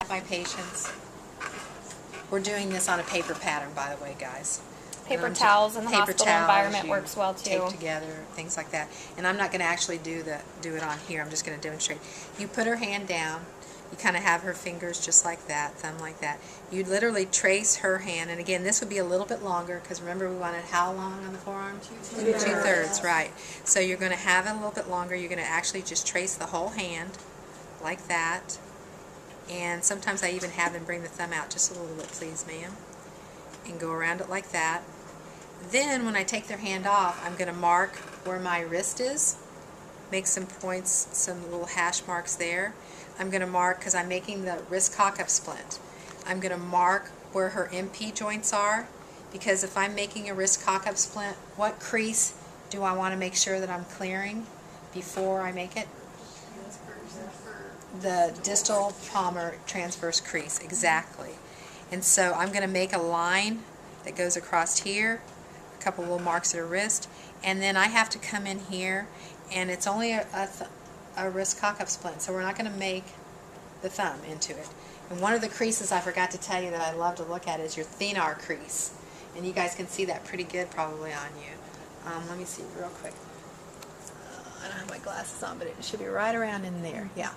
My patients, we're doing this on a paper pattern, by the way, guys. Paper towels in the hospital environment works well too. Tape together, things like that. And I'm not going to actually do it on here. I'm just going to demonstrate. You put her hand down. You kind of have her fingers just like that, thumb like that. You literally trace her hand, and again, this would be a little bit longer because remember we wanted how long on the forearm? 2/3, right. So you're going to have it a little bit longer. You're going to actually just trace the whole hand like that. And sometimes I even have them bring the thumb out just a little bit, please, ma'am, and go around it like that. Then when I take their hand off, I'm going to mark where my wrist is, make some points, some little hash marks there. I'm going to mark, because I'm making the wrist cock-up splint, I'm going to mark where her MP joints are, because if I'm making a wrist cock-up splint, what crease do I want to make sure that I'm clearing before I make it? The distal palmar transverse crease, exactly. And so I'm going to make a line that goes across here, a couple little marks at her wrist, and then I have to come in here, and it's only a wrist cock-up splint, so we're not going to make the thumb into it. And one of the creases I forgot to tell you that I love to look at is your thenar crease, and you guys can see that pretty good probably on you. Let me see real quick. I don't have my glasses on, but it should be right around in there. Yeah,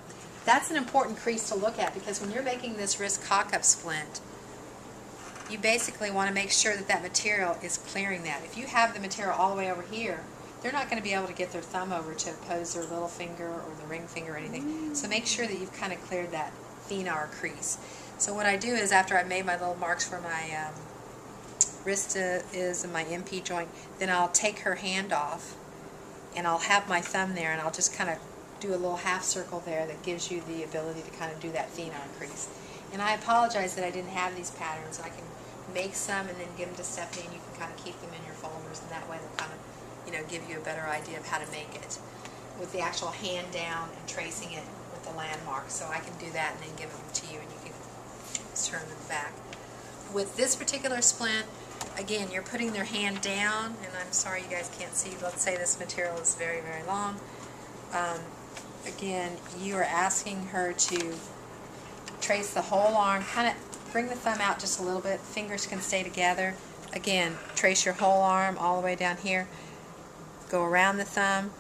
that's an important crease to look at, because when you're making this wrist cock-up splint, you basically want to make sure that that material is clearing that. If you have the material all the way over here, they're not going to be able to get their thumb over to oppose their little finger or the ring finger or anything. So make sure that you've kind of cleared that thenar crease. So what I do is, after I've made my little marks where my wrist is and my MP joint, then I'll take her hand off and I'll have my thumb there, and I'll just kind of do a little half circle there that gives you the ability to kind of do that thenar crease. And I apologize that I didn't have these patterns. I can make some and then give them to Stephanie, and you can kind of keep them in your folders, and that way they'll kind of, you know, give you a better idea of how to make it with the actual hand down and tracing it with the landmark. So I can do that and then give them to you, and you can just turn them back. With this particular splint, again, you're putting their hand down, and I'm sorry you guys can't see. Let's say this material is very, very long. Again, you are asking her to trace the whole arm, kind of bring the thumb out just a little bit. Fingers can stay together. Again, trace your whole arm all the way down here. Go around the thumb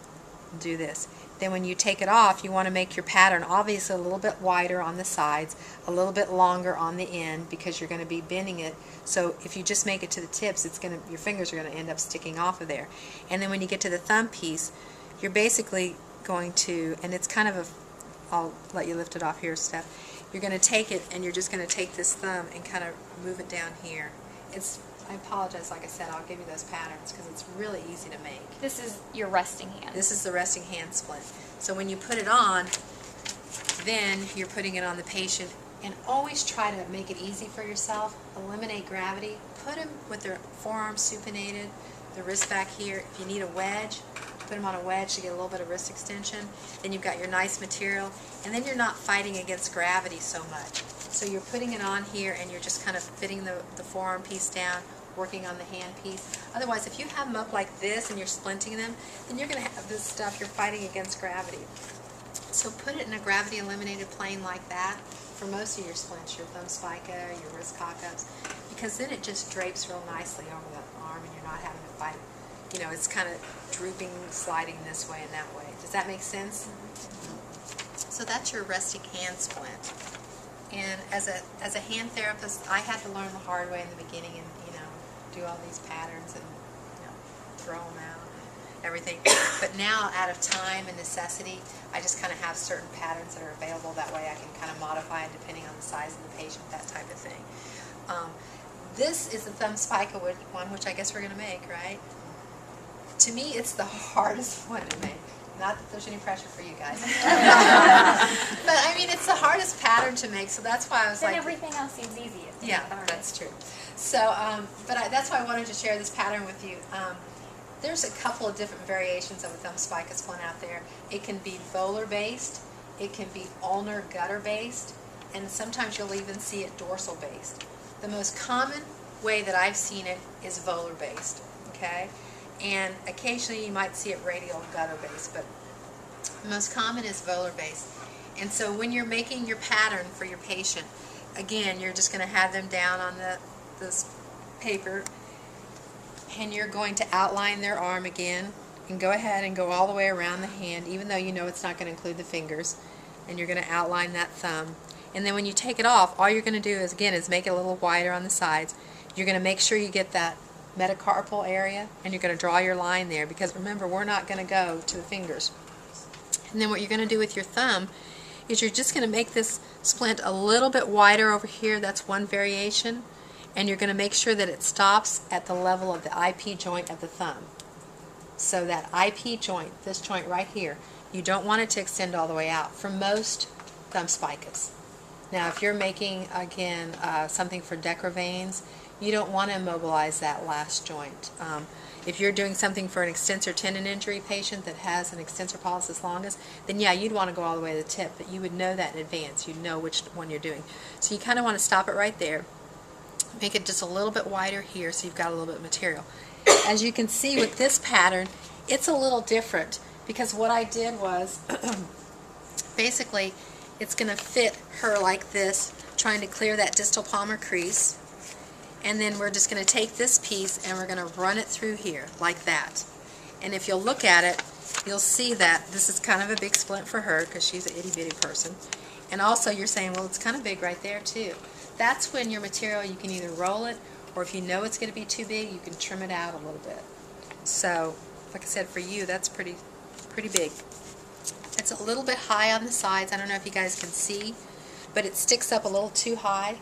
and do this. Then when you take it off, you want to make your pattern obviously a little bit wider on the sides, a little bit longer on the end, because you're going to be bending it. So if you just make it to the tips, your fingers are going to end up sticking off of there. And then when you get to the thumb piece, you're basically going to, and it's kind of a, I'll let you lift it off here, Steph. You're going to take it, and you're just going to take this thumb and kind of move it down here. I apologize, like I said, I'll give you those patterns because it's really easy to make. This is your resting hand. This is the resting hand splint. So when you put it on, then you're putting it on the patient, and always try to make it easy for yourself. Eliminate gravity. Put them with their forearms supinated, the wrist back here. If you need a wedge, put them on a wedge to get a little bit of wrist extension. Then you've got your nice material, and then you're not fighting against gravity so much. So you're putting it on here, and you're just kind of fitting the forearm piece down, working on the hand piece. Otherwise, if you have them up like this and you're splinting them, then you're going to have this stuff, you're fighting against gravity. So put it in a gravity eliminated plane like that for most of your splints, your thumb spica, your wrist cock-ups, because then it just drapes real nicely over the arm, and you're not having to fight it. You know, it's kind of drooping, sliding this way and that way. Does that make sense? So that's your resting hand splint. And as a hand therapist, I had to learn the hard way in the beginning, and do all these patterns and throw them out and everything. But now, out of time and necessity, I just kind of have certain patterns that are available. That way I can kind of modify it depending on the size of the patient, that type of thing. This is the thumb spica one, which I guess we're going to make, right? To me, it's the hardest one to make. Not that there's any pressure for you guys. But I mean, it's the hardest pattern to make, so that's why I was then like... everything else seems easy. Yeah, that's true. So, that's why I wanted to share this pattern with you. There's a couple of different variations of a thumb spica splint out there. It can be volar-based, it can be ulnar gutter-based, and sometimes you'll even see it dorsal-based. The most common way that I've seen it is volar-based, okay? And occasionally you might see it radial gutter-based, but the most common is volar-based. And so when you're making your pattern for your patient, again, you're just going to have them down on this paper, and you're going to outline their arm again, and go ahead and go all the way around the hand, even though you know it's not going to include the fingers, and you're going to outline that thumb. And then when you take it off, all you're going to do is, again, is make it a little wider on the sides. You're going to make sure you get that metacarpal area, and you're going to draw your line there, because remember, we're not going to go to the fingers. And then what you're going to do with your thumb is you're just going to make this splint a little bit wider over here. That's one variation. And you're going to make sure that it stops at the level of the IP joint of the thumb. So that IP joint, this joint right here, you don't want it to extend all the way out for most thumb spicas. Now if you're making, again, something for decravanes, you don't want to immobilize that last joint. If you're doing something for an extensor tendon injury patient that has an extensor pollicis longus, then yeah, you'd want to go all the way to the tip, but you would know that in advance. You'd know which one you're doing. So you kind of want to stop it right there. Make it just a little bit wider here so you've got a little bit of material. As you can see with this pattern, it's a little different, because what I did was basically it's going to fit her like this, trying to clear that distal palmar crease. And then we're just going to take this piece and we're going to run it through here like that. And if you'll look at it, you'll see that this is kind of a big splint for her because she's an itty-bitty person. And also you're saying, well, it's kind of big right there too. That's when your material, you can either roll it, or if you know it's going to be too big, you can trim it out a little bit. So, like I said, for you, that's pretty big. It's a little bit high on the sides. I don't know if you guys can see, but it sticks up a little too high.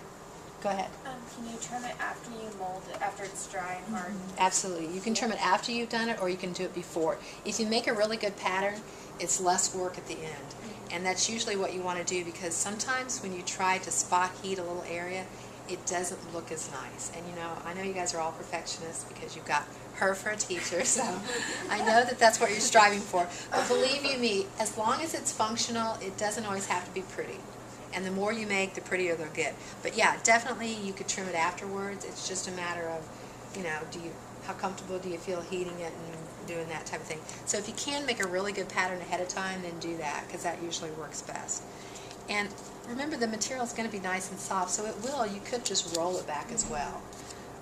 Go ahead. Can you trim it after you mold it, after it's dry and hard? Absolutely. You can trim it after you've done it, or you can do it before. If you make a really good pattern, it's less work at the end. And that's usually what you want to do, because sometimes when you try to spot heat a little area, it doesn't look as nice. And you know, I know you guys are all perfectionists because you've got her for a teacher, so I know that that's what you're striving for. But believe you me, as long as it's functional, it doesn't always have to be pretty. And the more you make, the prettier they'll get. But yeah, definitely you could trim it afterwards. It's just a matter of, you know, how comfortable do you feel heating it and doing that type of thing. So if you can make a really good pattern ahead of time, then do that, because that usually works best. And remember, the material is going to be nice and soft, so you could just roll it back as well.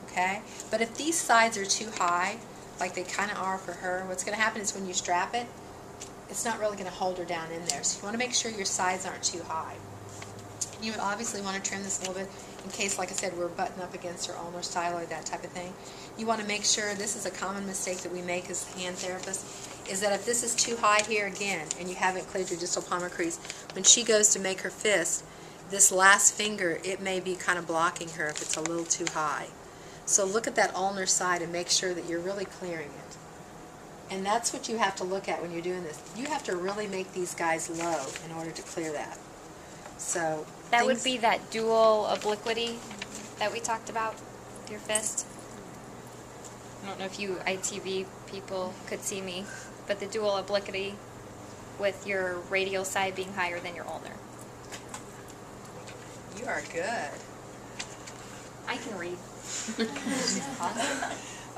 Okay? But if these sides are too high, like they kind of are for her, what's going to happen is when you strap it, it's not really going to hold her down in there. So you want to make sure your sides aren't too high. You would obviously want to trim this a little bit in case, like I said, we're butting up against her ulnar styloid, that type of thing. You want to make sure, this is a common mistake that we make as hand therapists, is that if this is too high here again and you haven't cleared your distal palmar crease, when she goes to make her fist, this last finger, it may be kind of blocking her if it's a little too high. So look at that ulnar side and make sure that you're really clearing it. And that's what you have to look at when you're doing this. You have to really make these guys low in order to clear that. So that would be that dual obliquity that we talked about with your fist. I don't know if you ITV people could see me, but the dual obliquity with your radial side being higher than your ulnar. You are good. I can read.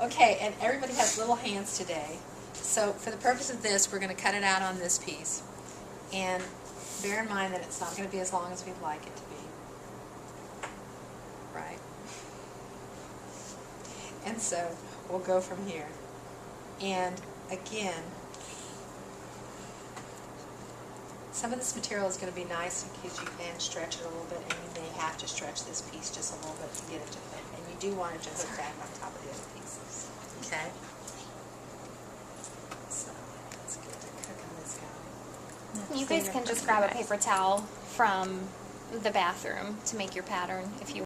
Okay, and everybody has little hands today. So for the purpose of this, we're going to cut it out on this piece. And bear in mind that it's not going to be as long as we'd like it to be. Right? And so we'll go from here. And again, some of this material is going to be nice in case you can stretch it a little bit, and you may have to stretch this piece just a little bit to get it to fit. And you do want it to hook down on top of the other pieces. Okay? So let's get to cooking this guy. You guys can just grab a paper towel from the bathroom to make your pattern if you